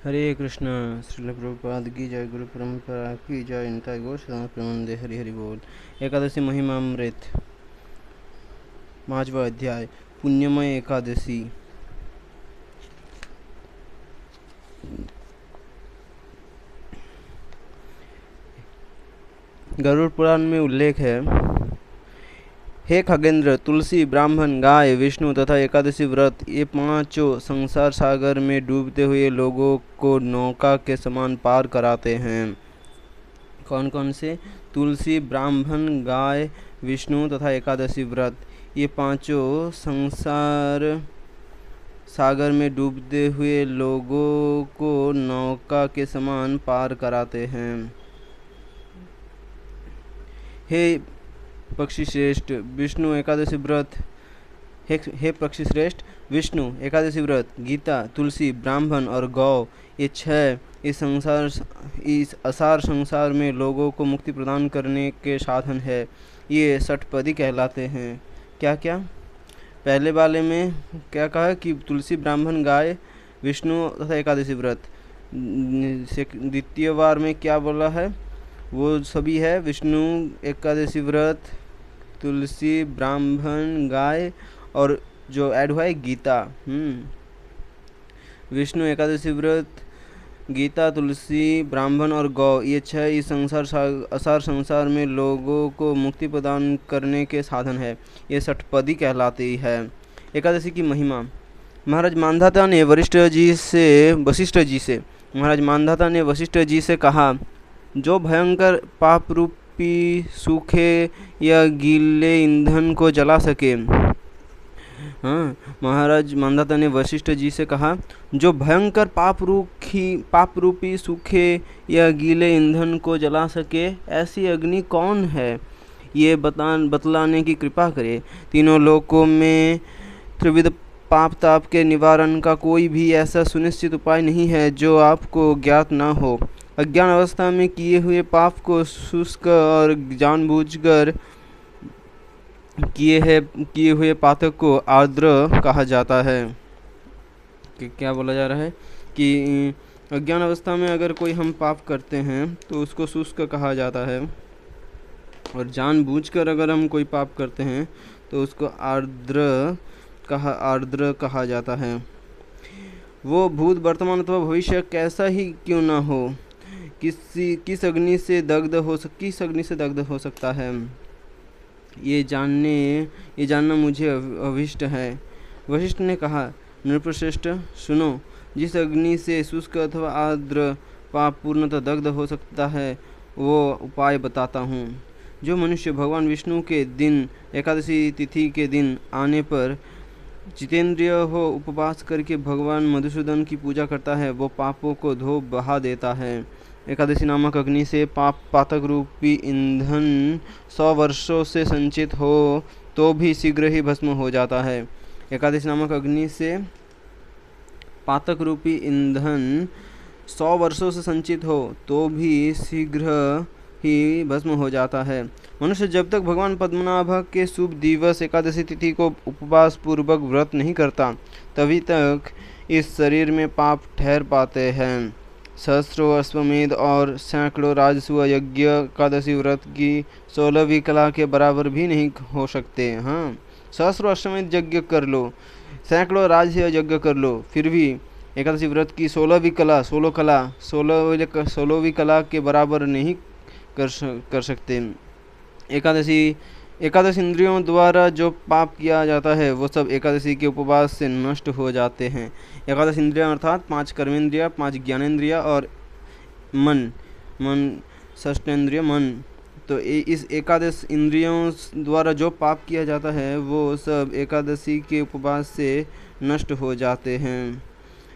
हरे कृष्ण। श्रील प्रभुपाद की जय। गुरु परंपरा की जय। इनका गो सदा प्रमंदे। हरि हरि बोल। एकादशी महिमामृत 5वां अध्याय पुण्यमय एकादशी। गरुड़ पुराण में उल्लेख है, हे खगेंद्र, तुलसी, ब्राह्मण, गाय, विष्णु तथा एकादशी व्रत ये पांचों संसार सागर में डूबते हुए लोगों को नौका के समान पार कराते हैं। कौन कौन से? तुलसी, ब्राह्मण, गाय, विष्णु तथा एकादशी व्रत ये पांचों संसार सागर में डूबते हुए लोगों को नौका के समान पार कराते हैं। हे पक्षी श्रेष्ठ विष्णु एकादशी व्रत हे पक्षी श्रेष्ठ विष्णु एकादशी व्रत, गीता, तुलसी, ब्राह्मण और गौ ये 6 इस असार संसार में लोगों को मुक्ति प्रदान करने के साधन है। ये षटपदी कहलाते हैं। क्या क्या? पहले वाले में क्या कहा कि तुलसी, ब्राह्मण, गाय, विष्णु तथा एकादशी व्रत। द्वितीय वार में क्या बोला है? वो सभी है विष्णु एकादशी व्रत, तुलसी, ब्राह्मण, गाय और जो ऐड हुआ है गीता। विष्णु एकादशी व्रत, गीता, तुलसी, ब्राह्मण और गौ ये 6 इस असार संसार में लोगों को मुक्ति प्रदान करने के साधन है। ये षटपदी कहलाती है। एकादशी की महिमा। महाराज मानधाता ने वशिष्ठ जी से कहा, जो भयंकर पाप रूपी सूखे या गीले ईंधन को जला सके। महाराज मानधाता ने वशिष्ठ जी से कहा, जो भयंकर पाप रूपी सूखे या गीले ईंधन को जला सके ऐसी अग्नि कौन है, ये बतलाने की कृपा करे। तीनों लोकों में त्रिविध पाप ताप के निवारण का कोई भी ऐसा सुनिश्चित उपाय नहीं है जो आपको ज्ञात न हो। अज्ञान अवस्था में किए हुए पाप को शुष्क और जानबूझकर किए हुए पातक को आर्द्र कहा जाता है। कि क्या बोला जा रहा है कि अज्ञान अवस्था में अगर कोई हम पाप करते हैं तो उसको शुष्क कहा जाता है, और जानबूझकर अगर हम कोई पाप करते हैं तो उसको आर्द्र कहा जाता है। वो भूत, वर्तमान अथवा भविष्य कैसा ही क्यों ना हो, किस अग्नि से दग्ध हो सकता है, ये जानना मुझे अभिष्ट है। वशिष्ठ ने कहा, नृपश्रेष्ठ सुनो, जिस अग्नि से शुष्क अथवा आर्द्र पाप पूर्णतः दग्ध हो सकता है वो उपाय बताता हूँ। जो मनुष्य भगवान विष्णु के दिन एकादशी तिथि के दिन आने पर जितेंद्रिय हो उपवास करके भगवान मधुसूदन की पूजा करता है, वो पापों को धो बहा देता है। एकादशी नामक अग्नि से पातक रूपी ईंधन 100 वर्षों से संचित हो तो भी शीघ्र ही भस्म हो जाता है। एकादशी नामक अग्नि से पातक रूपी ईंधन 100 वर्षों से संचित हो तो भी शीघ्र ही भस्म हो जाता है। मनुष्य जब तक भगवान पद्मनाभ के शुभ दिवस एकादशी तिथि को उपवास पूर्वक व्रत नहीं करता तभी तक इस शरीर में पाप ठहर पाते हैं। सहस्रों अश्वमेध और सैकड़ों राजसूय यज्ञ एकादशी व्रत की 16वीं कला के बराबर भी नहीं हो सकते। सहस्रों अश्वमेध यज्ञ कर लो, सैकड़ों राजसूय यज्ञ कर लो, फिर भी एकादशी व्रत की 16वीं कला के बराबर नहीं कर सकते। एकादश इंद्रियों द्वारा जो पाप किया जाता है वो सब एकादशी के उपवास से नष्ट हो जाते हैं। एकादश इंद्रियां अर्थात 5 कर्मेंद्रिया, 5 ज्ञानेंद्रिया और मन षष्ठेंद्रिय मन। तो इस एकादश इंद्रियों द्वारा जो पाप किया जाता है वो सब एकादशी के उपवास से नष्ट हो जाते हैं।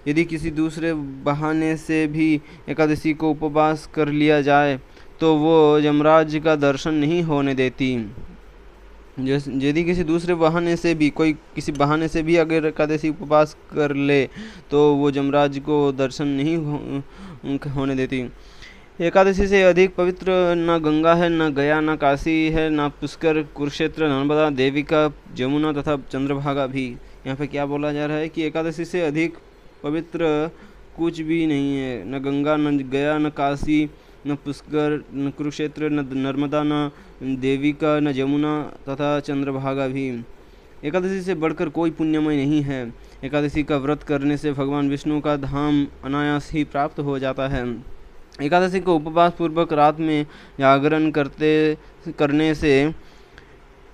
यदि किसी दूसरे बहाने से भी एकादशी को उपवास कर लिया जाए तो वो यमराज का दर्शन नहीं होने देती। यदि किसी बहाने से भी अगर एकादशी उपवास कर ले तो वो यमराज को दर्शन नहीं होने देती। एकादशी से अधिक पवित्र न गंगा है, न गया, न काशी है, न पुष्कर, कुरुक्षेत्र, नर्मदा, देविका, जमुना तथा चंद्रभागा भी। यहाँ पे क्या बोला जा रहा है कि एकादशी से अधिक पवित्र कुछ भी नहीं है, न गंगा, न गया, न काशी, न पुष्कर, न कुरुक्षेत्र, न नर्मदा, न देविका, न जमुना तथा चंद्रभागा भी। एकादशी से बढ़कर कोई पुण्यमय नहीं है। एकादशी का व्रत करने से भगवान विष्णु का धाम अनायास ही प्राप्त हो जाता है। एकादशी को उपवास पूर्वक रात में जागरण करने से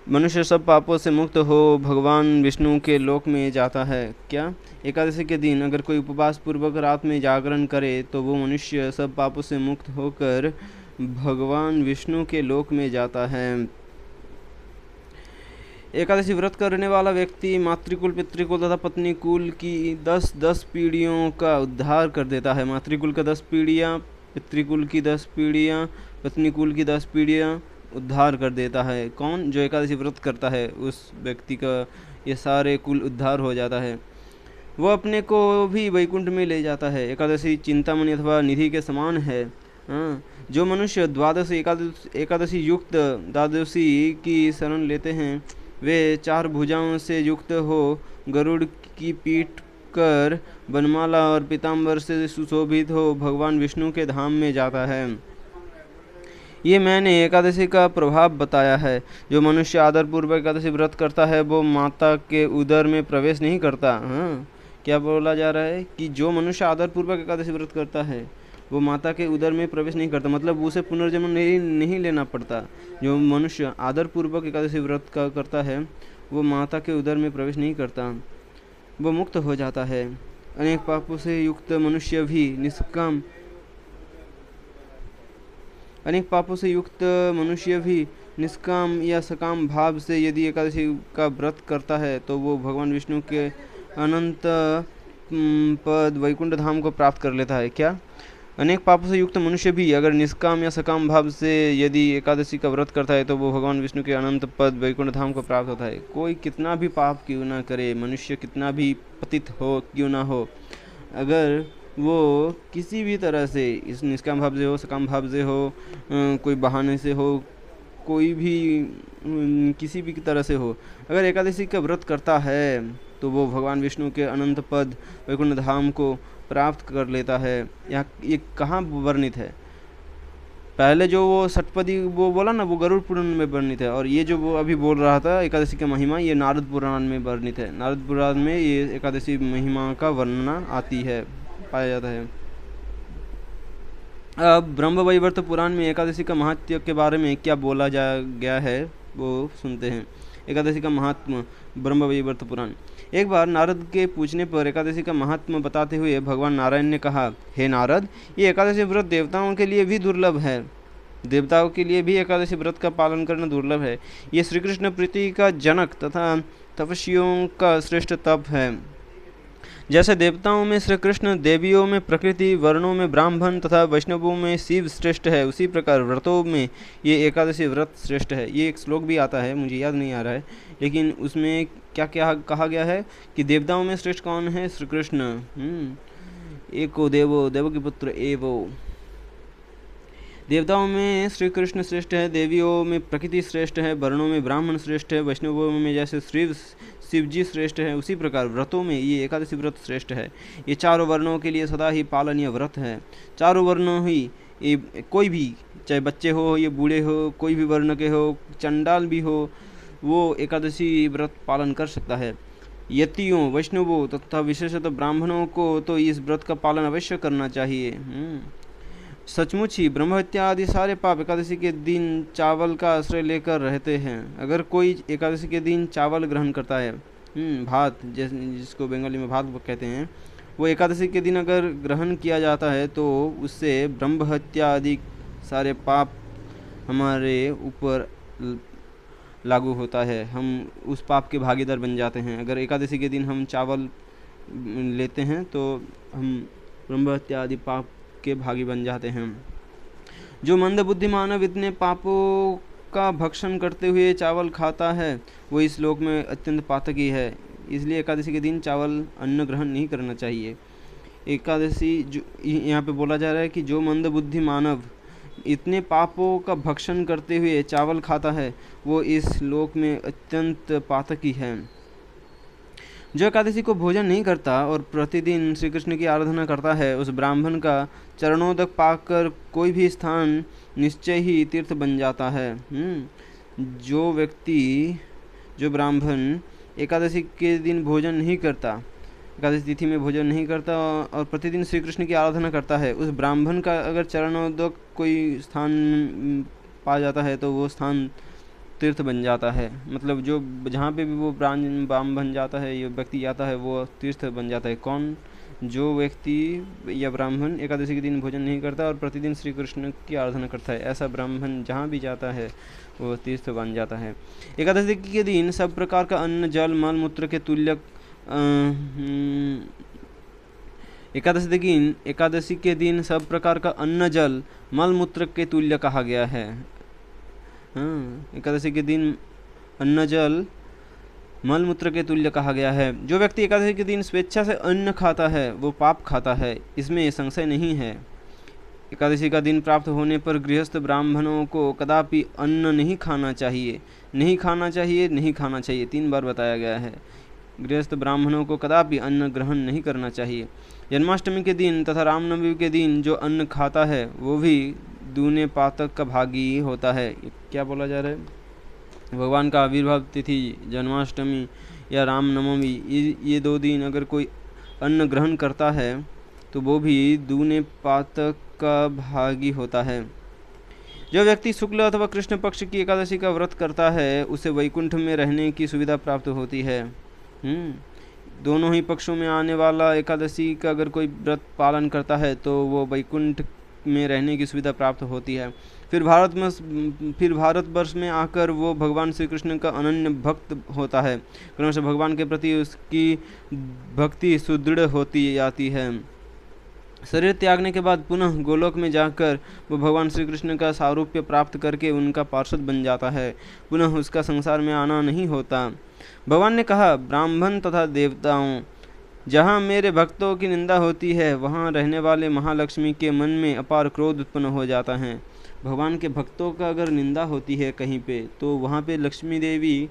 मनुष्य सब पापों से मुक्त हो भगवान विष्णु के लोक में जाता है। क्या? एकादशी के दिन अगर कोई उपवास पूर्वक रात में जागरण करे तो वो मनुष्य सब पापों से मुक्त होकर भगवान विष्णु के लोक में जाता है। एकादशी व्रत करने वाला व्यक्ति मातृकुल, पितृकुल तथा पत्नी कुल की 10-10 पीढ़ियों का उद्धार कर देता है। मातृकुल का 10 पीढ़ियाँ, पितृकुल की 10 पीढ़ियाँ, पत्नी कुल की 10 पीढ़ियाँ उद्धार कर देता है। कौन? जो एकादशी व्रत करता है उस व्यक्ति का ये सारे कुल उद्धार हो जाता है। वह अपने को भी वैकुंठ में ले जाता है। एकादशी चिंतामणि अथवा निधि के समान है। जो मनुष्य द्वादश एकादशी युक्त द्वादशी की शरण लेते हैं वे 4 भुजाओं से युक्त हो गरुड़ की पीठ कर बनमाला और पीताम्बर से सुशोभित हो भगवान विष्णु के धाम में जाता है। ये मैंने एकादशी का प्रभाव बताया है। जो मनुष्य आदरपूर्वक एकादशी व्रत करता है वो माता के उदर में प्रवेश नहीं करता। क्या बोला जा रहा है कि जो मनुष्य आदरपूर्वक एकादशी व्रत करता है वो माता के उदर में प्रवेश नहीं करता, मतलब उसे पुनर्जन्म नहीं लेना पड़ता। जो मनुष्य आदरपूर्वक एकादशी व्रत का करता है वो माता के उदर में प्रवेश नहीं करता, वो मुक्त हो जाता है। अनेक पापों से युक्त मनुष्य भी निष्काम या सकाम भाव से यदि एकादशी का व्रत करता है तो वो भगवान विष्णु के अनंत पद वैकुंठ धाम को प्राप्त कर लेता है। क्या? अनेक पापों से युक्त मनुष्य भी अगर निष्काम या सकाम भाव से यदि एकादशी का व्रत करता है तो वो भगवान विष्णु के अनंत पद वैकुंठ धाम को प्राप्त होता है। कोई कितना भी पाप क्यों ना करे, मनुष्य कितना भी पतित हो क्यों ना हो, अगर वो किसी भी तरह से इस निष्काम भाव से हो, सकाम भाव से हो, कोई बहाने से हो, कोई भी किसी भी तरह से हो, अगर एकादशी का व्रत करता है तो वो भगवान विष्णु के अनंत पद वैकुंठ धाम को प्राप्त कर लेता है। यहाँ ये कहाँ वर्णित है? पहले जो वो षटपदी वो बोला ना, वो गरुड़ पुराण में वर्णित है, और ये जो वो अभी बोल रहा था एकादशी की महिमा, ये नारद पुराण में वर्णित है। नारद पुराण में ये एकादशी महिमा का वर्णना आती है, पाया जाता है। अब ब्रह्मवैवर्त पुराण में एकादशी का महात्म्य के बारे में क्या बोला गया है वो सुनते हैं। एकादशी का महात्मा, ब्रह्मवैवर्त पुराण। एक बार नारद के पूछने पर एकादशी का महात्मा बताते हुए भगवान नारायण ने कहा, हे नारद, ये एकादशी व्रत देवताओं के लिए भी दुर्लभ है। देवताओं के लिए भी एकादशी व्रत का पालन करना दुर्लभ है। ये श्री कृष्ण प्रीति का जनक तथा तपस्वियों का श्रेष्ठ तप है। जैसे देवताओं में श्री कृष्ण, देवियों में प्रकृति, वर्णों में ब्राह्मण तथा वैष्णवों में शिव श्रेष्ठ है, उसी प्रकार व्रतों में ये एकादशी व्रत श्रेष्ठ है। ये एक श्लोक भी आता है, मुझे याद नहीं आ रहा है, लेकिन उसमें क्या क्या कहा गया है कि देवताओं में श्रेष्ठ कौन है? श्री कृष्ण। एको देवो देवकी पुत्र एवो। देवताओं में श्री कृष्ण श्रेष्ठ है, देवियों में प्रकृति श्रेष्ठ है, वर्णों में ब्राह्मण श्रेष्ठ है, वैष्णवों में जैसे शिव जी श्रेष्ठ है, उसी प्रकार व्रतों में ये एकादशी व्रत श्रेष्ठ है। ये चारों वर्णों के लिए सदा ही पालनीय व्रत है। चारों वर्णों ही, कोई भी, चाहे बच्चे हो, ये बूढ़े हो, कोई भी वर्ण के हो, चंडाल भी हो, वो एकादशी व्रत पालन कर सकता है। यतियों, वैष्णवों तथा विशेषतः ब्राह्मणों को तो इस व्रत का पालन अवश्य करना चाहिए। सचमुच ही ब्रह्महत्या आदि सारे पाप एकादशी के दिन चावल का आश्रय लेकर रहते हैं। अगर कोई एकादशी के दिन चावल ग्रहण करता है, भात, जिसको बंगाली में भात कहते हैं, वो एकादशी के दिन अगर ग्रहण किया जाता है तो उससे ब्रह्महत्या आदि सारे पाप हमारे ऊपर लागू होता है, हम उस पाप के भागीदार बन जाते हैं। अगर एकादशी के दिन हम चावल लेते हैं तो हम ब्रह्महत्या आदि पाप के भागी बन जाते हैं। जो मंदबुद्धि मानव इतने पापों का भक्षण करते हुए चावल खाता है वो इस लोक में अत्यंत पातकी है। इसलिए एकादशी के दिन चावल अन्न ग्रहण नहीं करना चाहिए। एकादशी जो यहाँ पे बोला जा रहा है कि जो मंदबुद्धि मानव इतने पापों का भक्षण करते हुए चावल खाता है वो इस लोक में अत्यंत पातकी है। जो एकादशी को भोजन नहीं करता और प्रतिदिन श्री कृष्ण की आराधना करता है, उस ब्राह्मण का चरणोदक पाकर कोई भी स्थान निश्चय ही तीर्थ बन जाता है। जो ब्राह्मण एकादशी के दिन भोजन नहीं करता, एकादशी तिथि में भोजन नहीं करता और प्रतिदिन श्री कृष्ण की आराधना करता है, उस ब्राह्मण का अगर चरणोदक कोई स्थान पा जाता है तो वो स्थान तीर्थ बन जाता है। मतलब जो जहाँ पे भी वो ब्राह्मण बन जाता है, ये व्यक्ति जाता है, वो तीर्थ बन जाता है। कौन? जो व्यक्ति या ब्राह्मण एकादशी के दिन भोजन नहीं करता और प्रतिदिन श्री कृष्ण की आराधना करता है, ऐसा ब्राह्मण जहाँ भी जाता है वो तीर्थ बन जाता है। एकादशी के दिन सब प्रकार का अन्न जल मल मूत्र के तुल्य एकादशी के दिन सब प्रकार का अन्न जल मल मूत्र के तुल्य कहा गया है। एकादशी के दिन अन्न जल मल मूत्र के तुल्य कहा गया है। जो व्यक्ति एकादशी के दिन स्वेच्छा से अन्न खाता है वो पाप खाता है, इसमें संशय नहीं है। एकादशी का दिन प्राप्त होने पर गृहस्थ ब्राह्मणों को कदापि अन्न नहीं खाना चाहिए। नहीं खाना चाहिए, नहीं खाना चाहिए, 3 बार बताया गया है। गृहस्थ ब्राह्मणों को कदापि अन्न ग्रहण नहीं करना चाहिए। जन्माष्टमी के दिन तथा रामनवमी के दिन जो अन्न खाता है वो भी दूने पातक का भागी होता है। क्या बोला जा रहा है? भगवान का आविर्भाव तिथि जन्माष्टमी या रामनवमी, ये 2 दिन अगर कोई अन्न ग्रहण करता है तो वो भी दूने पातक का भागी होता है। जो व्यक्ति शुक्ल अथवा कृष्ण पक्ष की एकादशी का व्रत करता है उसे वैकुंठ में रहने की सुविधा प्राप्त होती है। दोनों ही पक्षों में आने वाला एकादशी का अगर कोई व्रत पालन करता है तो वो वैकुंठ में रहने की सुविधा प्राप्त होती है। फिर भारतवर्ष में आकर वो भगवान श्री कृष्ण का अनन्य भक्त होता है। क्रमशः भगवान के प्रति उसकी भक्ति सुदृढ़ होती जाती है। शरीर त्यागने के बाद पुनः गोलोक में जाकर वो भगवान श्री कृष्ण का सारूप्य प्राप्त करके उनका पार्षद बन जाता है। पुनः उसका संसार में आना नहीं होता। भगवान ने कहा, ब्राह्मण तथा देवताओं, जहाँ मेरे भक्तों की निंदा होती है वहाँ रहने वाले महालक्ष्मी के मन में अपार क्रोध उत्पन्न हो जाता है। भगवान के भक्तों का अगर निंदा होती है कहीं पे तो वहाँ पे लक्ष्मी देवी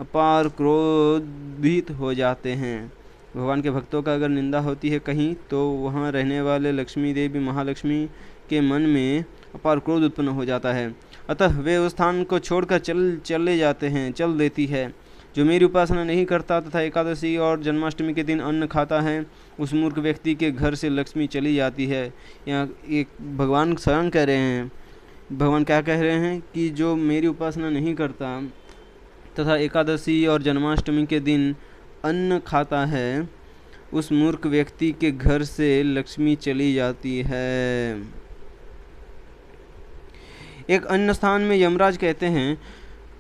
अपार क्रोधित हो जाते हैं। भगवान के भक्तों का अगर निंदा होती है कहीं तो वहाँ रहने वाले लक्ष्मी देवी महालक्ष्मी के मन में अपार क्रोध उत्पन्न हो जाता है। अतः वे उस स्थान को छोड़कर चल देती है। जो मेरी उपासना नहीं करता तथा एकादशी और जन्माष्टमी के दिन अन्न खाता है उस मूर्ख व्यक्ति के घर से लक्ष्मी चली जाती है। यहाँ एक भगवान स्वयं कह रहे हैं, भगवान क्या कह रहे हैं कि जो मेरी उपासना नहीं करता तथा एकादशी और जन्माष्टमी के दिन अन्न खाता है उस मूर्ख व्यक्ति के घर से लक्ष्मी चली जाती है। एक अन्य स्थान में यमराज कहते हैं,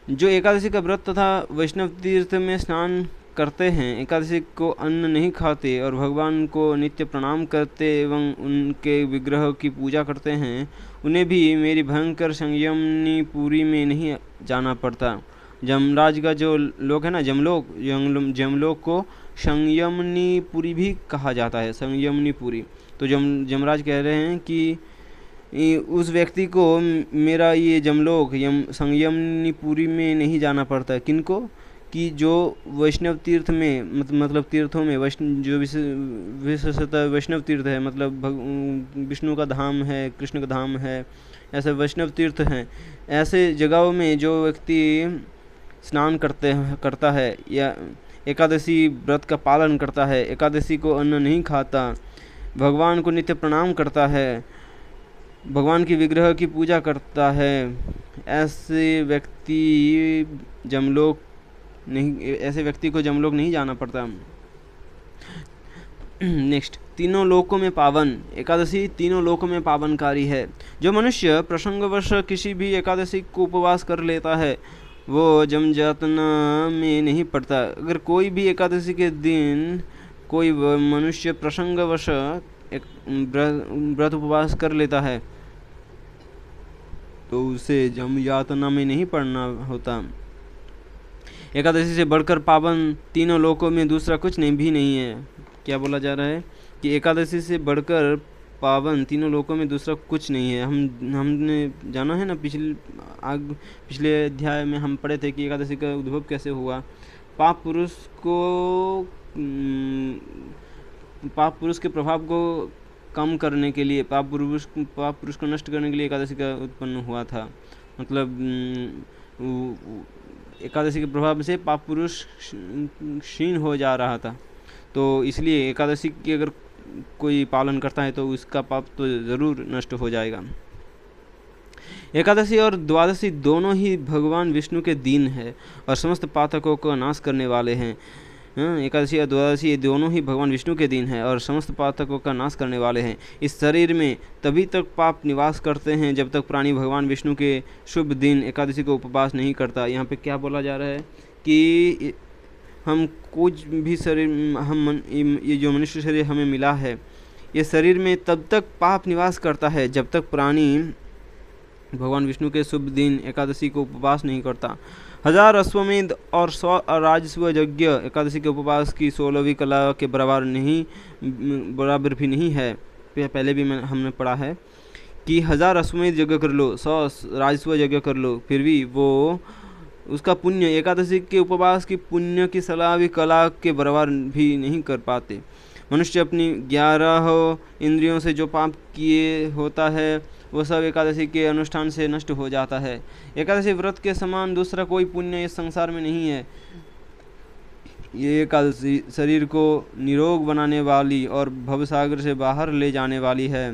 जो एकादशी का व्रत तथा वैष्णव तीर्थ में स्नान करते हैं, एकादशी को अन्न नहीं खाते और भगवान को नित्य प्रणाम करते एवं उनके विग्रह की पूजा करते हैं, उन्हें भी मेरी भयंकर संयमनी पुरी में नहीं जाना पड़ता। जमराज का जो लोक है ना, जमलोक को संयमनी पुरी भी कहा जाता है, संयमनी पुरी। तो जमराज कह रहे हैं कि उस व्यक्ति को मेरा ये जमलोक संयमनी पुरी में नहीं जाना पड़ता। किनको? कि जो वैष्णव तीर्थ में मतलब तीर्थों में जो विशेषतः वैष्णव तीर्थ है, मतलब विष्णु का धाम है, कृष्ण का धाम है, ऐसे वैष्णव तीर्थ हैं, ऐसे जगहों में जो व्यक्ति स्नान करता है या एकादशी व्रत का पालन करता है, एकादशी को अन्न नहीं खाता, भगवान को नित्य प्रणाम करता है, भगवान की विग्रह की पूजा करता है, ऐसे व्यक्ति को जमलोक नहीं जाना पड़ता। नेक्स्ट, तीनों लोकों में पावन। एकादशी तीनों लोकों में पावनकारी है। जो मनुष्य प्रसंगवश किसी भी एकादशी को उपवास कर लेता है वो जमयातना में नहीं पड़ता। अगर कोई भी एकादशी के दिन कोई मनुष्य प्रसंगवश व्रत उपवास कर लेता है तो उसे जमयातना में नहीं पड़ना होता। एकादशी से बढ़कर पावन तीनों लोकों में दूसरा कुछ भी नहीं है। क्या बोला जा रहा है कि एकादशी से बढ़कर पावन तीनों लोकों में दूसरा कुछ नहीं है। हमने जाना है ना, पिछले अध्याय में हम पढ़े थे कि एकादशी का उद्भव कैसे हुआ। पाप पुरुष को पाप पुरुष के प्रभाव को कम करने के लिए, पाप पुरुष को नष्ट करने के लिए एकादशी का उत्पन्न हुआ था। मतलब एकादशी के प्रभाव से पाप पुरुष क्षीण हो जा रहा था, तो इसलिए एकादशी की अगर कोई पालन करता है तो उसका पाप तो ज़रूर नष्ट हो जाएगा। एकादशी और द्वादशी दोनों ही भगवान विष्णु के दिन है और समस्त पातकों का नाश करने वाले हैं। एकादशी और द्वादशी ये दोनों ही भगवान विष्णु के दिन हैं और समस्त पातकों का नाश करने वाले हैं। इस शरीर में तभी तक पाप निवास करते हैं जब तक प्राणी भगवान विष्णु के शुभ दिन एकादशी को उपवास नहीं करता। यहाँ पे क्या बोला जा रहा है कि हम कुछ भी शरीर ये जो मनुष्य शरीर हमें मिला है, ये शरीर में तब तक पाप निवास करता है जब तक प्राणी भगवान विष्णु के शुभ दिन एकादशी को उपवास नहीं करता। 1000 अश्वमेध और 100 राजस्व यज्ञ एकादशी के उपवास की 16वीं कला के बराबर भी नहीं है। पहले भी हमने पढ़ा है कि 1000 अश्वमेध यज्ञ कर लो, 100 राजस्व यज्ञ कर लो, फिर भी वो उसका पुण्य एकादशी के उपवास की पुण्य की 16वीं कला के बराबर भी नहीं कर पाते। मनुष्य अपनी 11 इंद्रियों से जो पाप किए होता है वो सब एकादशी के अनुष्ठान से नष्ट हो जाता है। एकादशी व्रत के समान दूसरा कोई पुण्य इस संसार में नहीं है। ये एकादशी शरीर को निरोग बनाने वाली और भवसागर से बाहर ले जाने वाली है।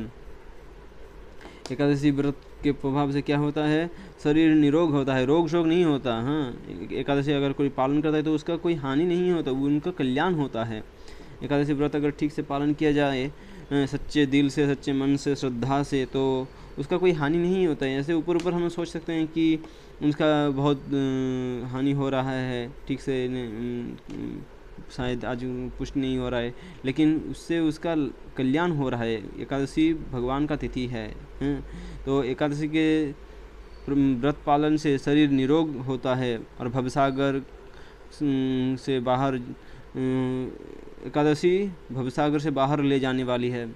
एकादशी व्रत के प्रभाव से क्या होता है? शरीर निरोग होता है, रोग शोक नहीं होता। हाँ, एकादशी अगर कोई पालन करता है तो उसका कोई हानि नहीं होता, वो उनका कल्याण होता है। एकादशी व्रत अगर ठीक से पालन किया जाए, सच्चे दिल से, सच्चे मन से, श्रद्धा से, तो उसका कोई हानि नहीं होता है। ऐसे ऊपर ऊपर हम सोच सकते हैं कि उसका बहुत हानि हो रहा है, ठीक से शायद आज पुष्ट नहीं हो रहा है, लेकिन उससे उसका कल्याण हो रहा है। एकादशी भगवान का तिथि है। तो एकादशी के व्रत पालन से शरीर निरोग होता है और भवसागर से बाहर, एकादशी भवसागर से बाहर ले जाने वाली है।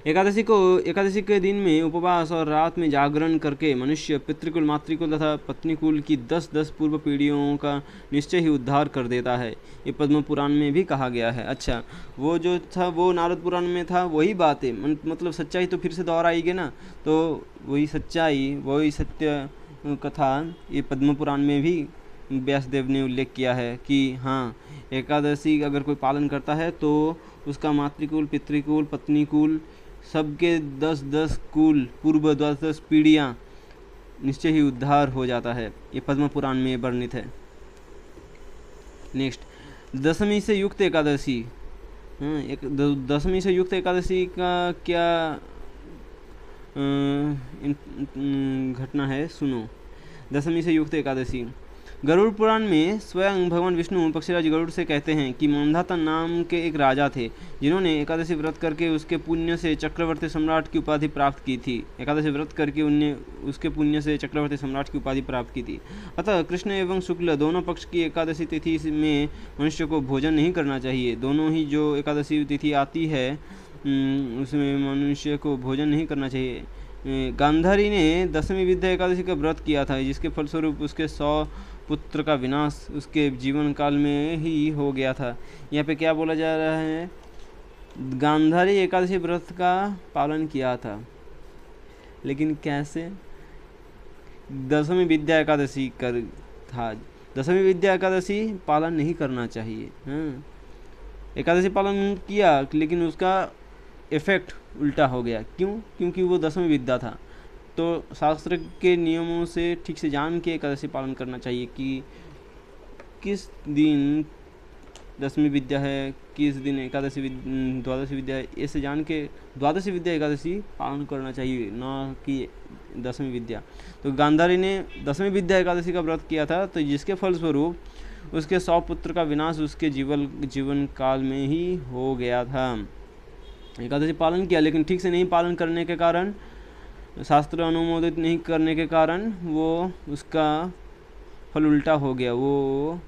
एकादशी के दिन में उपवास और रात में जागरण करके मनुष्य पितृकुल, मातृकुल तथा पत्नीकुल की 10-10 पूर्व पीढ़ियों का निश्चय ही उद्धार कर देता है। ये पद्म पुराण में भी कहा गया है। अच्छा, वो जो था वो नारद पुराण में था, वही बात है। मतलब सच्चाई तो फिर से दोहराएगी ना, तो वही सच्चाई, वही सत्य कथा ये पद्म पुराण में भी व्यासदेव ने उल्लेख किया है कि हाँ, एकादशी अगर कोई पालन करता है तो उसका मातृकुल, पितृकुल, पत्नीकुल सबके 10-10 कुल पूर्व 10-10 पीढ़ियाँ निश्चय ही उद्धार हो जाता है। ये पद्म पुराण में वर्णित है। नेक्स्ट, दशमी से युक्त एकादशी। दशमी से युक्त एकादशी का क्या घटना है, सुनो। दशमी से युक्त एकादशी गरुड़ पुराण में स्वयं भगवान विष्णु पक्षीराज गरुड़ से कहते हैं कि मंधाता नाम के एक राजा थे जिन्होंने एकादशी व्रत करके उसके पुण्य से चक्रवर्ती सम्राट की उपाधि प्राप्त की थी। एकादशी व्रत करके उन्हें उसके पुण्य से चक्रवर्ती सम्राट की उपाधि प्राप्त की थी। अतः कृष्ण एवं शुक्ल दोनों पक्ष की एकादशी तिथि में मनुष्य को भोजन नहीं करना चाहिए। दोनों ही जो एकादशी तिथि आती है उसमें मनुष्य को भोजन नहीं करना चाहिए। गांधारी ने दशमी विद्या एकादशी का व्रत किया था, जिसके फलस्वरूप उसके 100 पुत्र का विनाश उसके जीवन काल में ही हो गया था। यहाँ पे क्या बोला जा रहा है? गांधारी एकादशी व्रत का पालन किया था, लेकिन कैसे? दशमी विद्या एकादशी कर था। दशमी विद्या एकादशी पालन नहीं करना चाहिए। एकादशी पालन किया लेकिन उसका इफेक्ट उल्टा हो गया। क्यों? क्योंकि वो दशमी विद्या था। तो शास्त्र के नियमों से ठीक से जान के एकादशी पालन करना चाहिए कि किस दिन दशमी विद्या है, किस दिन एकादशी द्वादशी विद्या है। ऐसे जान के द्वादशी विद्या एकादशी पालन करना चाहिए, न कि दशमी विद्या। तो गांधारी ने दशमी विद्या एकादशी का व्रत किया था, तो जिसके फलस्वरूप उसके 100 पुत्र का विनाश उसके जीवन काल में ही हो गया था। एकादशी पालन किया लेकिन ठीक से नहीं पालन करने के कारण, शास्त्र अनुमोदित नहीं करने के कारण वो उसका फल उल्टा हो गया। वो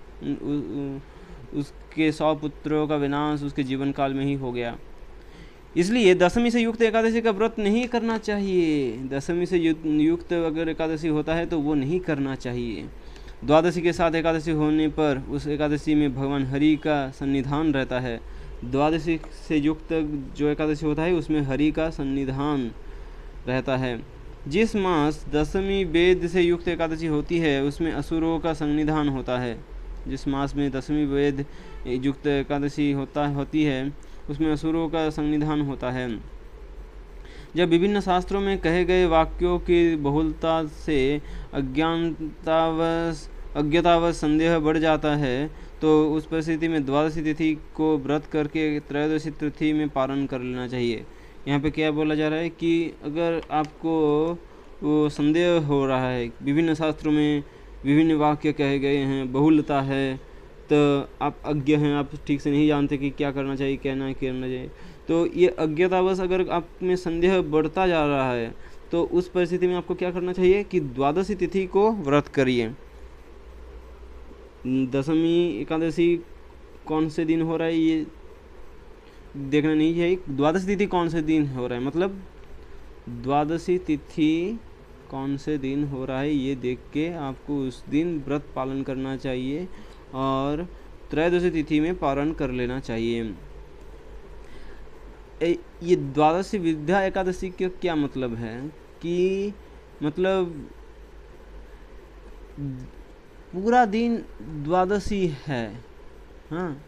उसके 100 पुत्रों का विनाश उसके जीवन काल में ही हो गया। इसलिए दशमी से युक्त एकादशी का व्रत नहीं करना चाहिए। दशमी से युक्त अगर एकादशी होता है तो वो नहीं करना चाहिए। द्वादशी के साथ एकादशी होने पर उस एकादशी में भगवान हरि का सन्निधान रहता है। द्वादशी से युक्त जो एकादशी होता है उसमें हरि का सन्निधान रहता है। जिस मास दशमी वेद से युक्त एकादशी होती है उसमें असुरों का सन्निधान होता है। जिस मास में दशमी वेद युक्त एकादशी होती है उसमें असुरों का सन्निधान होता है। जब विभिन्न शास्त्रों में कहे गए वाक्यों की बहुलता से अज्ञतावश संदेह बढ़ जाता है तो उस परिस्थिति में द्वादशी तिथि को व्रत करके त्रयोदशी तिथि में पारण कर लेना चाहिए। यहाँ पे क्या बोला जा रहा है कि अगर आपको वो संदेह हो रहा है, विभिन्न शास्त्रों में विभिन्न वाक्य कहे गए हैं, बहुलता है, तो आप अज्ञ हैं, आप ठीक से नहीं जानते कि क्या करना चाहिए, क्या नहीं करना चाहिए, तो ये अज्ञतावश अगर आप में संदेह बढ़ता जा रहा है तो उस परिस्थिति में आपको क्या करना चाहिए कि द्वादशी तिथि को व्रत करिए। दशमी एकादशी कौन से दिन हो रहा है ये देखना नहीं है, द्वादशी तिथि कौन से दिन हो रहा है, मतलब द्वादशी तिथि कौन से दिन हो रहा है ये देख के आपको उस दिन व्रत पालन करना चाहिए और त्रयोदशी तिथि में पारण कर लेना चाहिए। ये द्वादशी विद्या एकादशी का क्या मतलब है कि मतलब पूरा दिन द्वादशी है, हाँ,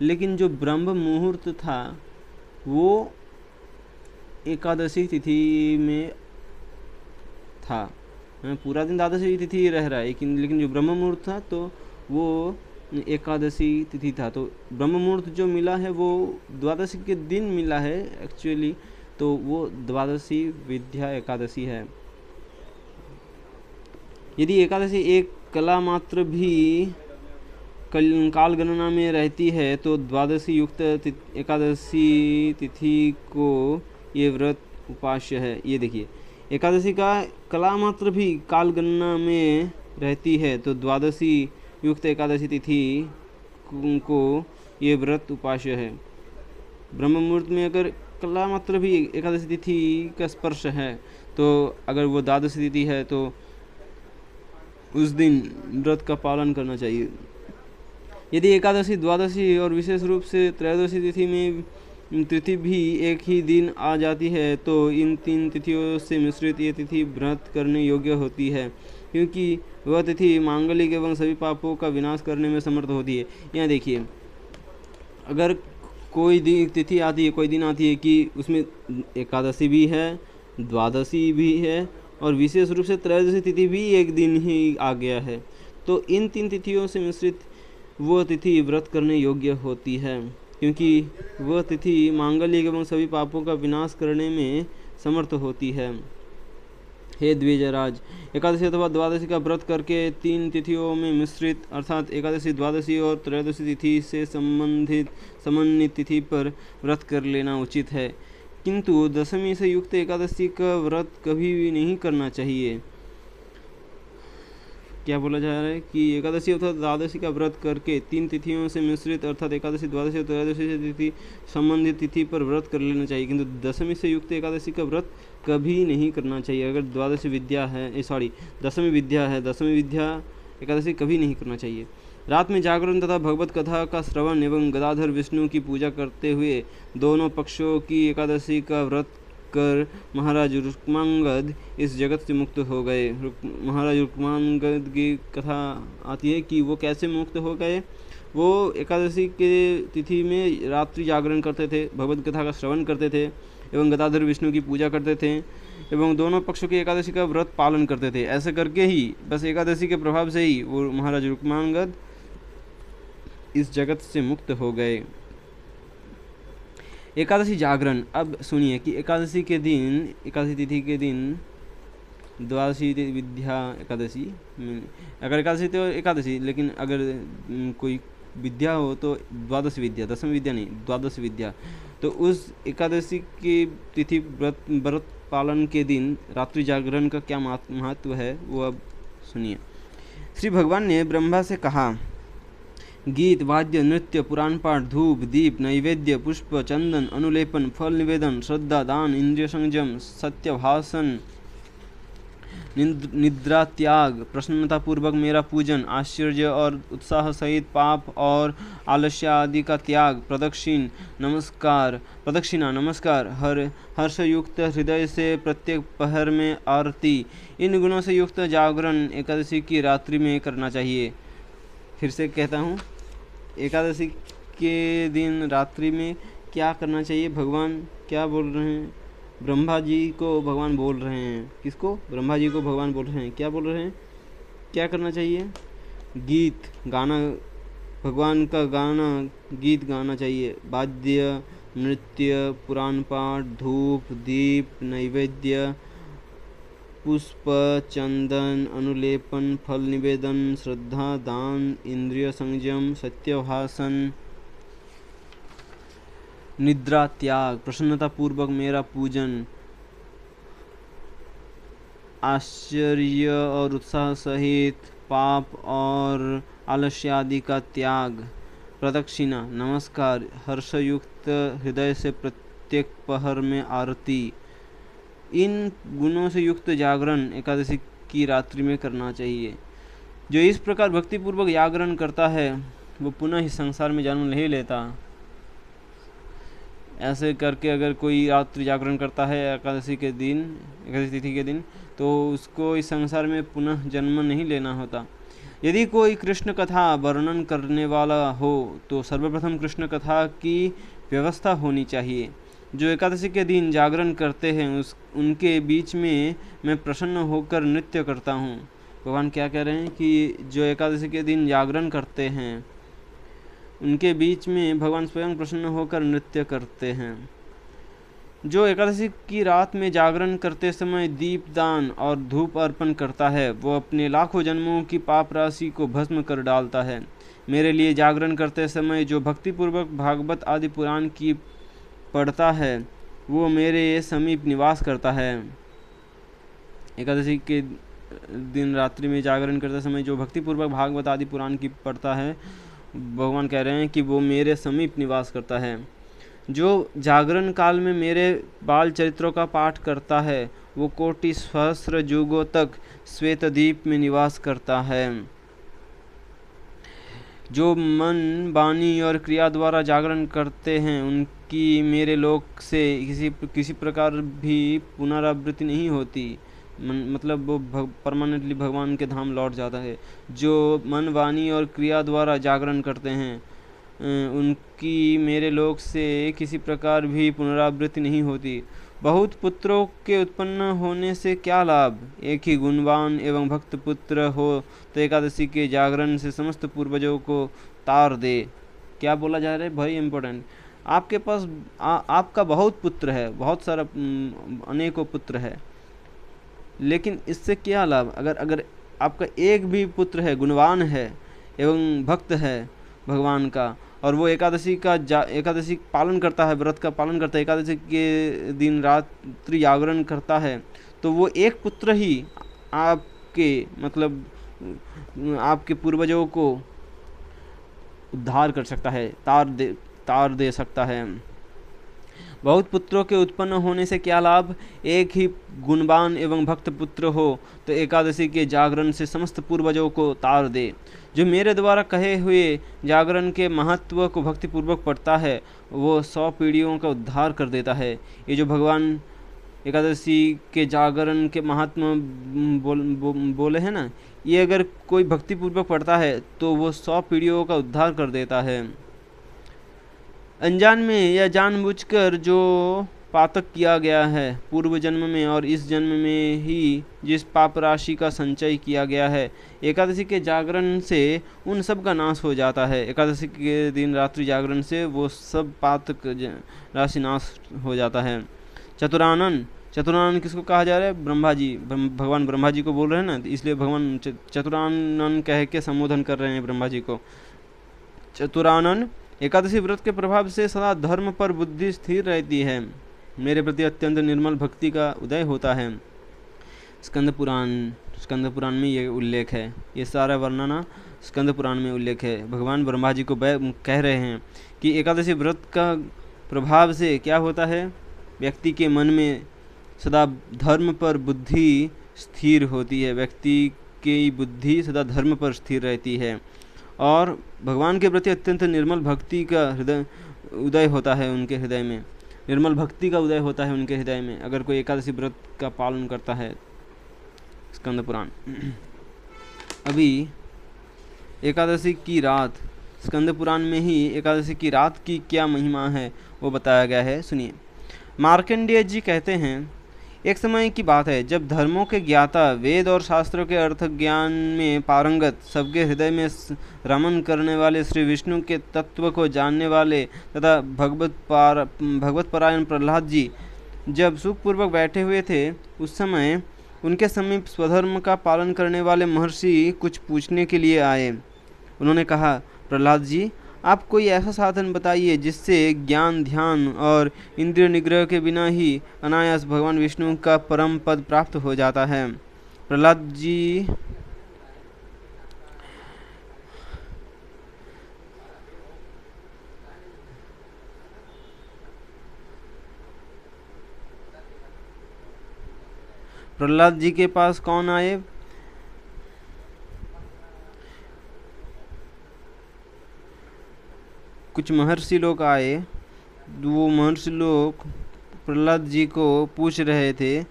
लेकिन जो ब्रह्म मुहूर्त था वो एकादशी तिथि में था। पूरा दिन द्वादशी तिथि रह रहा है लेकिन जो ब्रह्म मुहूर्त था तो वो एकादशी तिथि था। तो ब्रह्म मुहूर्त जो मिला है वो द्वादशी के दिन मिला है एक्चुअली, तो वो द्वादशी विद्या एकादशी है। यदि एकादशी एक कला मात्र भी काल गणना में रहती है तो द्वादशी युक्त एकादशी तिथि को ये व्रत उपास्य है। ये देखिए, एकादशी का कला मात्र भी काल गणना में रहती है तो द्वादशी युक्त एकादशी तिथि को ये व्रत उपास्य है। ब्रह्म मुहूर्त में अगर कला मात्र भी एकादशी तिथि का स्पर्श है तो अगर वो द्वादशी तिथि है तो उस दिन व्रत का पालन करना चाहिए। यदि एकादशी, द्वादशी और विशेष रूप से त्रयोदशी तिथि में तिथि भी एक ही दिन आ जाती है तो इन तीन तिथियों से मिश्रित ये तिथि व्रत करने योग्य होती है, क्योंकि वह तिथि मांगलिक एवं सभी पापों का विनाश करने में समर्थ होती है। यहाँ देखिए, अगर कोई तिथि आती है, कोई दिन आती है कि उसमें एकादशी भी है, द्वादशी भी है और विशेष रूप से त्रयोदशी तिथि भी एक दिन ही आ गया है, तो इन तीन तिथियों से मिश्रित वो तिथि व्रत करने योग्य होती है, क्योंकि वह तिथि मांगलिक एवं सभी पापों का विनाश करने में समर्थ होती है। हे द्विजराज, एकादशी अथवा द्वादशी का व्रत करके तीन तिथियों में मिश्रित अर्थात एकादशी, द्वादशी और त्रयोदशी तिथि से समन्वित तिथि पर व्रत कर लेना उचित है, किंतु दशमी से युक्त एकादशी का व्रत कभी भी नहीं करना चाहिए। क्या बोला जा रहा है कि एकादशी अथवा द्वादशी का व्रत करके तीन तिथियों से मिश्रित अर्थात एकादशी, द्वादशी और त्रयोदशी से तिथि संबंधित तिथि पर व्रत कर लेना चाहिए, किंतु दशमी से युक्त एकादशी का व्रत कभी नहीं करना चाहिए। अगर दशमी विद्या है, दशमी विद्या एकादशी कभी नहीं करना चाहिए। रात में जागरण तथा भगवत कथा का श्रवण एवं गदाधर विष्णु की पूजा करते हुए दोनों पक्षों की एकादशी का व्रत कर महाराज रुक्मांगद इस जगत से मुक्त हो गए। महाराज रुक्मांगद की कथा आती है कि वो कैसे मुक्त हो गए। वो एकादशी के तिथि में रात्रि जागरण करते थे, भगवत कथा का श्रवण करते थे एवं गदाधर विष्णु की पूजा करते थे एवं दोनों पक्षों की एकादशी का व्रत पालन करते थे। ऐसे करके ही बस एकादशी के प्रभाव से ही वो महाराज रुक्मांगद इस जगत से मुक्त हो गए। एकादशी जागरण, अब सुनिए कि एकादशी के दिन, एकादशी तिथि के दिन द्वादशी विद्या एकादशी, अगर एकादशी तो एकादशी, लेकिन अगर कोई विद्या हो तो द्वादश विद्या, दशमी विद्या नहीं, द्वादश विद्या। तो उस एकादशी की तिथि व्रत पालन के दिन रात्रि जागरण का क्या महत्व है वो अब सुनिए। श्री भगवान ने ब्रह्मा से कहा, गीत, वाद्य, नृत्य, पुराण पाठ, धूप, दीप, नैवेद्य, पुष्प, चंदन, अनुलेपन, फल निवेदन, श्रद्धा, दान, इंद्रिय संयम, सत्य भाषण, निद्रा त्याग, प्रसन्नतापूर्वक मेरा पूजन, आश्चर्य और उत्साह सहित पाप और आलस्य आदि का त्याग, प्रदक्षिणा नमस्कार, हर्षयुक्त हृदय से प्रत्येक पहर में आरती। इन गुणों से युक्त जागरण एकादशी की रात्रि में करना चाहिए। फिर से कहता हूँ, एकादशी के दिन रात्रि में क्या करना चाहिए? भगवान क्या बोल रहे हैं? ब्रह्मा जी को भगवान बोल रहे हैं। किसको? ब्रह्मा जी को भगवान बोल रहे हैं। क्या बोल रहे हैं? क्या करना चाहिए? गीत गाना, भगवान का गाना, गीत गाना चाहिए। वाद्य, नृत्य, पुराण पाठ, धूप, दीप, नैवेद्य, पुष्प, चंदन, अनुलेपन, फल निवेदन, श्रद्धा, दान, इंद्रिय संयम, सत्यभाषण, निद्रा त्याग, प्रसन्नतापूर्वक मेरा पूजन, आश्चर्य और उत्साह सहित पाप और आलस्य आदि का त्याग, प्रदक्षिणा नमस्कार, हर्षयुक्त हृदय से प्रत्येक पहर में आरती। इन गुणों से युक्त जागरण एकादशी की रात्रि में करना चाहिए। जो इस प्रकार भक्तिपूर्वक जागरण करता है वो पुनः इस संसार में जन्म नहीं लेता। ऐसे करके अगर कोई रात्रि जागरण करता है एकादशी के दिन, एकादशी तिथि के दिन, तो उसको इस संसार में पुनः जन्म नहीं लेना होता। यदि कोई कृष्ण कथा वर्णन करने वाला हो तो सर्वप्रथम कृष्ण कथा की व्यवस्था होनी चाहिए। जो एकादशी के दिन जागरण करते हैं उनके बीच में मैं प्रसन्न होकर नृत्य करता हूँ। भगवान क्या कह रहे हैं कि जो एकादशी के दिन जागरण करते हैं उनके बीच में भगवान स्वयं प्रसन्न होकर नृत्य करते हैं। जो एकादशी की रात में जागरण करते समय दीपदान और धूप अर्पण करता है वो अपने लाखों जन्मों की पाप राशि को भस्म कर डालता है। मेरे लिए जागरण करते समय जो भक्तिपूर्वक भागवत आदि पुराण की पढ़ता है वो मेरे समीप निवास करता है। एकादशी के दिन रात्रि में जागरण करते समय जो भक्तिपूर्वक भागवत आदि पुराण की पढ़ता है, भगवान कह रहे हैं कि वो मेरे समीप निवास करता है। जो जागरण काल में मेरे बाल चरित्रों का पाठ करता है वो कोटि सहस्र युगों तक श्वेतद्वीप में निवास करता है। जो मन, वाणी और क्रिया द्वारा जागरण करते हैं उनकी मेरे लोक से किसी प्रकार भी पुनरावृत्ति नहीं होती। मतलब वो परमानेंटली भगवान के धाम लौट जाता है। जो मन, वाणी और क्रिया द्वारा जागरण करते हैं उनकी मेरे लोक से किसी प्रकार भी पुनरावृत्ति नहीं होती। बहुत पुत्रों के उत्पन्न होने से क्या लाभ? एक ही गुणवान एवं भक्त पुत्र हो तो एकादशी के जागरण से समस्त पूर्वजों को तार दे। क्या बोला जा रहा है? Very important. आपके पास आपका बहुत पुत्र है, बहुत सारा अनेकों पुत्र है, लेकिन इससे क्या लाभ? अगर आपका एक भी पुत्र है, गुणवान है एवं भक्त है भगवान का, और वो एकादशी पालन करता है, व्रत का पालन करता है, एकादशी के दिन रात्रि जागरण करता है, तो वो एक पुत्र ही आपके पूर्वजों को उद्धार कर सकता है, तार दे सकता है। बहुत पुत्रों के उत्पन्न होने से क्या लाभ? एक ही गुणवान एवं भक्त पुत्र हो तो एकादशी के जागरण से समस्त पूर्वजों को तार दे। जो मेरे द्वारा कहे हुए जागरण के महत्व को भक्तिपूर्वक पढ़ता है वो 100 पीढ़ियों का उद्धार कर देता है। ये जो भगवान एकादशी के जागरण के महात्मा बोले हैं ना, ये अगर कोई भक्तिपूर्वक पढ़ता है तो वो 100 पीढ़ियों का उद्धार कर देता है। अनजान में या जानबूझकर जो पातक किया गया है पूर्व जन्म में और इस जन्म में ही जिस पाप राशि का संचय किया गया है, एकादशी के जागरण से उन सब का नाश हो जाता है। एकादशी के दिन रात्रि जागरण से वो सब पातक राशि नाश हो जाता है। चतुरानन किसको कहा जा रहा है? ब्रह्मा जी, भगवान ब्रह्मा जी को बोल रहे हैं ना, इसलिए भगवान चतुरानन कह के संबोधन कर रहे हैं ब्रह्मा जी को। चतुरानन, एकादशी व्रत के प्रभाव से सदा धर्म पर बुद्धि स्थिर रहती है। मेरे प्रति अत्यंत निर्मल भक्ति का उदय होता है। स्कंद पुराण में ये उल्लेख है, ये सारा वर्णना स्कंद पुराण में उल्लेख है। भगवान ब्रह्मा जी को कह रहे हैं कि एकादशी व्रत का प्रभाव से क्या होता है? व्यक्ति के मन में सदा धर्म पर बुद्धि स्थिर होती है, व्यक्ति की बुद्धि सदा धर्म पर स्थिर रहती है और भगवान के प्रति अत्यंत निर्मल भक्ति का हृदय उदय होता है उनके हृदय में, निर्मल भक्ति का उदय होता है उनके हृदय में अगर कोई एकादशी व्रत का पालन करता है। स्कंद पुराण। अभी एकादशी की रात, स्कंद पुराण में ही एकादशी की रात की क्या महिमा है वो बताया गया है, सुनिए। मार्कंडेय जी कहते हैं, एक समय की बात है जब धर्मों के ज्ञाता, वेद और शास्त्रों के अर्थ ज्ञान में पारंगत, सबके हृदय में रमन करने वाले श्री विष्णु के तत्व को जानने वाले तथा भगवत परायण प्रहलाद जी जब सुखपूर्वक बैठे हुए थे, उस समय उनके समीप स्वधर्म का पालन करने वाले महर्षि कुछ पूछने के लिए आए। उन्होंने कहा, प्रहलाद जी, आप कोई ऐसा साधन बताइए जिससे ज्ञान, ध्यान और इंद्रिय निग्रह के बिना ही अनायास भगवान विष्णु का परम पद प्राप्त हो जाता है। प्रहलाद जी के पास कौन आए? कुछ महर्षि लोग आए। वो महर्षि लोग प्रहलाद जी को पूछ रहे थे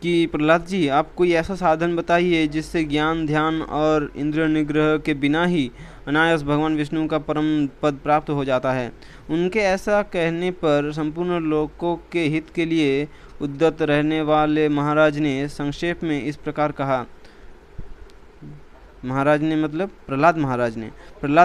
कि प्रहलाद जी, आप कोई ऐसा साधन बताइए जिससे ज्ञान, ध्यान और इंद्रिय निग्रह के बिना ही अनायास भगवान विष्णु का परम पद प्राप्त हो जाता है। उनके ऐसा कहने पर संपूर्ण लोकों के हित के लिए उद्यत रहने वाले महाराज ने संक्षेप में इस प्रकार कहा। महाराज ने मतलब प्रहलाद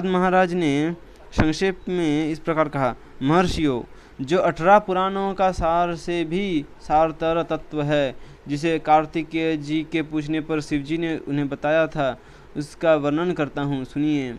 महाराज ने संक्षेप में इस प्रकार कहा, महर्षियों, जो 18 पुराणों का सार से भी सारतर तत्व है, जिसे कार्तिकेय जी के पूछने पर शिवजी ने उन्हें बताया था, उसका वर्णन करता हूँ, सुनिए।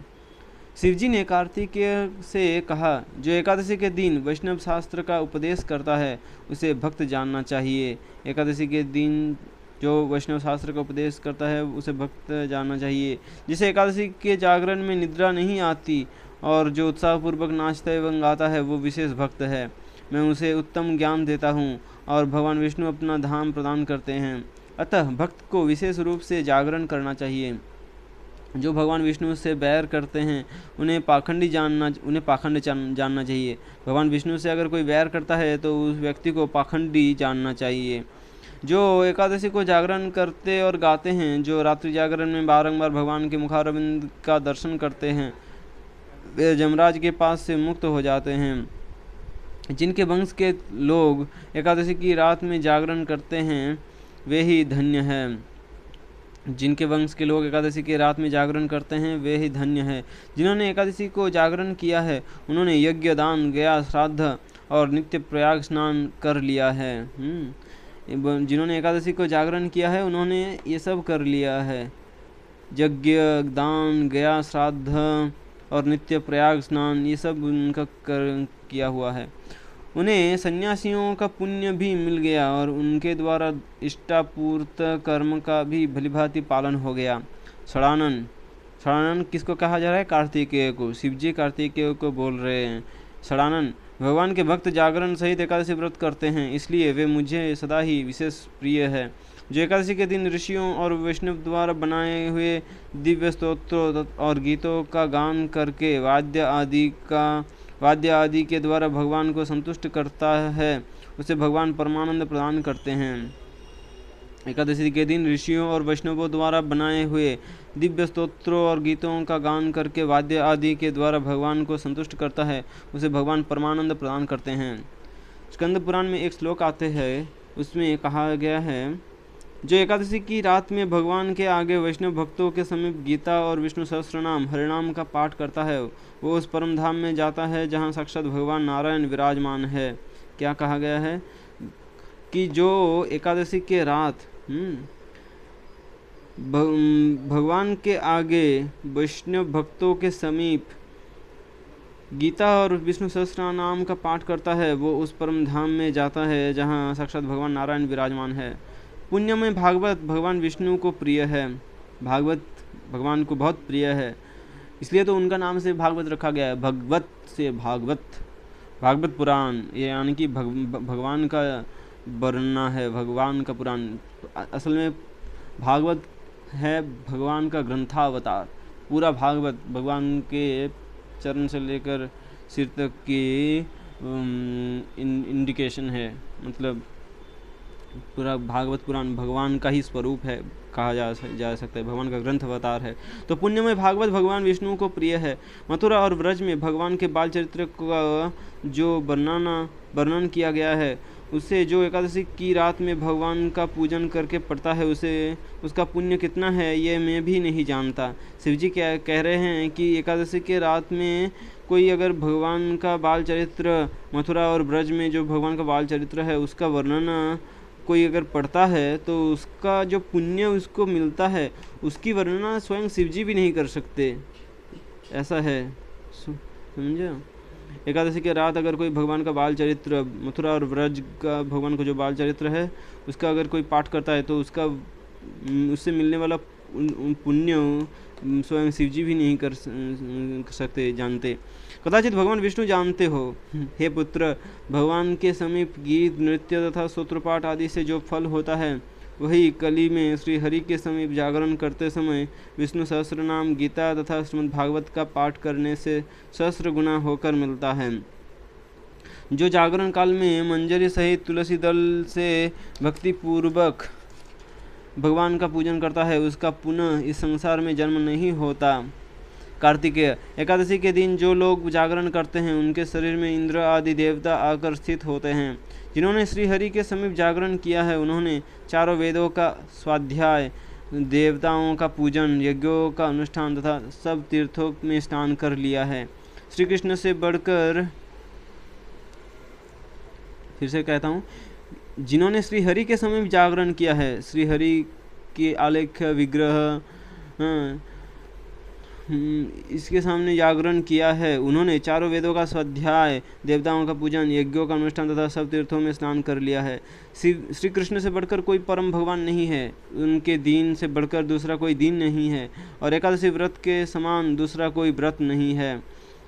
शिवजी ने कार्तिकेय से कहा, जो एकादशी के दिन वैष्णव शास्त्र का उपदेश करता है उसे भक्त जानना चाहिए। एकादशी के दिन जो वैष्णव शास्त्र का उपदेश करता है उसे भक्त जानना चाहिए। जिसे एकादशी के जागरण में निद्रा नहीं आती और जो उत्साहपूर्वक नाचता एवं गाता है वो विशेष भक्त है। मैं उसे उत्तम ज्ञान देता हूँ और भगवान विष्णु अपना धाम प्रदान करते हैं। अतः भक्त को विशेष रूप से जागरण करना चाहिए। जो भगवान विष्णु से बैर करते हैं उन्हें पाखंड जानना चाहिए। भगवान विष्णु से अगर कोई बैर करता है तो उस व्यक्ति को पाखंडी जानना चाहिए। जो एकादशी को जागरण करते और गाते हैं, जो रात्रि जागरण में बारंबार भगवान के मुखारविंद का दर्शन करते हैं, वे जमराज के पास से मुक्त हो जाते हैं। जिनके वंश के लोग एकादशी की रात में जागरण करते हैं वे ही धन्य हैं। जिनके वंश के लोग एकादशी की रात में जागरण करते हैं वे ही धन्य हैं। जिन्होंने एकादशी को जागरण किया है उन्होंने यज्ञ, दान, गया, श्राद्ध और नित्य प्रयाग स्नान कर लिया है। जिन्होंने एकादशी को जागरण किया है उन्होंने ये सब कर लिया है। यज्ञ, दान, गया, श्राद्ध और नित्य प्रयाग स्नान ये सब उनका किया हुआ है। उन्हें सन्यासियों का पुण्य भी मिल गया और उनके द्वारा इष्टापूर्त कर्म का भी भलीभांति पालन हो गया। षडानन किसको कहा जा रहा है? कार्तिकेय को। शिवजी कार्तिकेय को बोल रहे हैं। षडानन, भगवान के भक्त जागरण सहित एकादशी व्रत करते हैं, इसलिए वे मुझे सदा ही विशेष प्रिय है। जो एकादशी के दिन ऋषियों और वैष्णव द्वारा बनाए हुए दिव्य स्तोत्रों और गीतों का गान करके वाद्य आदि के द्वारा भगवान को संतुष्ट करता है, उसे भगवान परमानंद प्रदान करते हैं। एकादशी के दिन ऋषियों और वैष्णवों द्वारा बनाए हुए दिव्य स्तोत्रों और गीतों का गान करके वाद्य आदि के द्वारा भगवान को संतुष्ट करता है, उसे भगवान परमानंद प्रदान करते हैं। स्कंद पुराण में एक श्लोक आते हैं, उसमें कहा गया है, जो एकादशी की रात में भगवान के आगे वैष्णव भक्तों के समीप गीता और विष्णु सहस्त्रनाम, हरिनाम का पाठ करता है, वो उस परम धाम में जाता है जहाँ साक्षात भगवान नारायण विराजमान है। क्या कहा गया है कि जो एकादशी के रात भगवान के आगे वैष्णव भक्तों के समीप गीता और विष्णु सहस्त्रनाम का पाठ करता है, वो उस परम धाम में जाता है जहाँ साक्षात भगवान नारायण विराजमान है। पुण्य में भागवत भगवान विष्णु को प्रिय है। भागवत भगवान को बहुत प्रिय है, इसलिए तो उनका नाम से भागवत रखा गया है। भगवत से भागवत पुराण, ये यानी कि भगवान का वर्णना है भगवान का पुराण। असल में भागवत है भगवान का ग्रंथावतार। पूरा भागवत भगवान के चरण से लेकर सिर तक की इंडिकेशन है, मतलब पूरा भागवत पुराण भगवान का ही स्वरूप है, कहा जा सकता है, भगवान का ग्रंथ अवतार है। तो पुण्यमय भागवत भगवान विष्णु को प्रिय है। मथुरा और ब्रज में भगवान के बाल चरित्र का जो वर्णन किया गया है, उससे जो एकादशी की रात में भगवान का पूजन करके पड़ता है, उसे उसका पुण्य कितना है ये मैं भी नहीं जानता। शिवजी क्या कह रहे हैं कि एकादशी के रात में कोई अगर भगवान का बाल चरित्र, मथुरा और ब्रज में जो भगवान का बाल चरित्र है उसका वर्णन कोई अगर पढ़ता है तो उसका जो पुण्य उसको मिलता है, उसकी वर्णना स्वयं शिवजी भी नहीं कर सकते। ऐसा है, समझे। एकादशी के रात अगर कोई भगवान का बाल चरित्र, मथुरा और ब्रज का भगवान का जो बाल चरित्र है उसका अगर कोई पाठ करता है तो उससे मिलने वाला पुण्य स्वयं शिवजी भी नहीं कर सकते, जानते। कदाचित भगवान विष्णु जानते हो, हे पुत्र, भगवान के समीप गीत, नृत्य तथा सूत्रपाठ आदि से जो फल होता है वही कली में श्री हरि के समीप जागरण करते समय विष्णु सहस्त्र नाम, गीता तथा श्रीमद् भागवत का पाठ करने से सहस्त्र गुना होकर मिलता है। जो जागरण काल में मंजरी सहित तुलसी दल से भक्ति पूर्वक भगवान का पूजन करता है उसका पुनः इस संसार में जन्म नहीं होता। कार्तिकेय एकादशी के दिन जो लोग जागरण करते हैं उनके शरीर में इंद्र आदि देवता आकर स्थित होते हैं। जिन्होंने श्री हरि के समीप जागरण किया है उन्होंने चारों वेदों का स्वाध्याय, देवताओं का पूजन, यज्ञों का अनुष्ठान तथा सब तीर्थों में स्नान कर लिया है। श्री कृष्ण से बढ़कर, फिर से कहता हूँ, जिन्होंने श्री हरि के समीप जागरण किया है, श्री हरि के आलेख विग्रह इसके सामने जागरण किया है, उन्होंने चारों वेदों का स्वाध्याय, देवताओं का पूजन, यज्ञों का अनुष्ठान तथा सब तीर्थों में स्नान कर लिया है। श्री कृष्ण से बढ़कर कोई परम भगवान नहीं है, उनके दीन से बढ़कर दूसरा कोई दीन नहीं है, और एकादशी व्रत के समान दूसरा कोई व्रत नहीं है।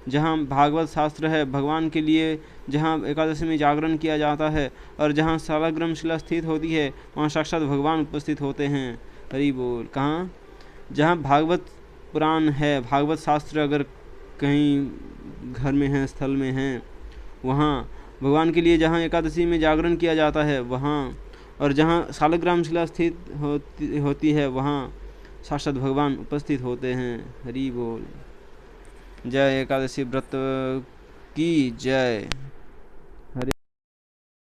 जहाँ भागवत शास्त्र है, भगवान के लिए जहाँ एकादशी में जागरण किया जाता है और जहाँ शालाग्राम शिला स्थित होती है वहाँ साक्षात भगवान उपस्थित होते हैं। हरि बोल। कहाँ? जहाँ भागवत पुराण है, भागवत शास्त्र अगर कहीं घर में है, स्थल में है, वहाँ भगवान के लिए जहाँ एकादशी में जागरण किया जाता है वहाँ, और जहाँ शालग्राम शिला स्थित होती है वहाँ साक्षात भगवान उपस्थित होते हैं। हरि बोल। जय एकादशी व्रत की जय।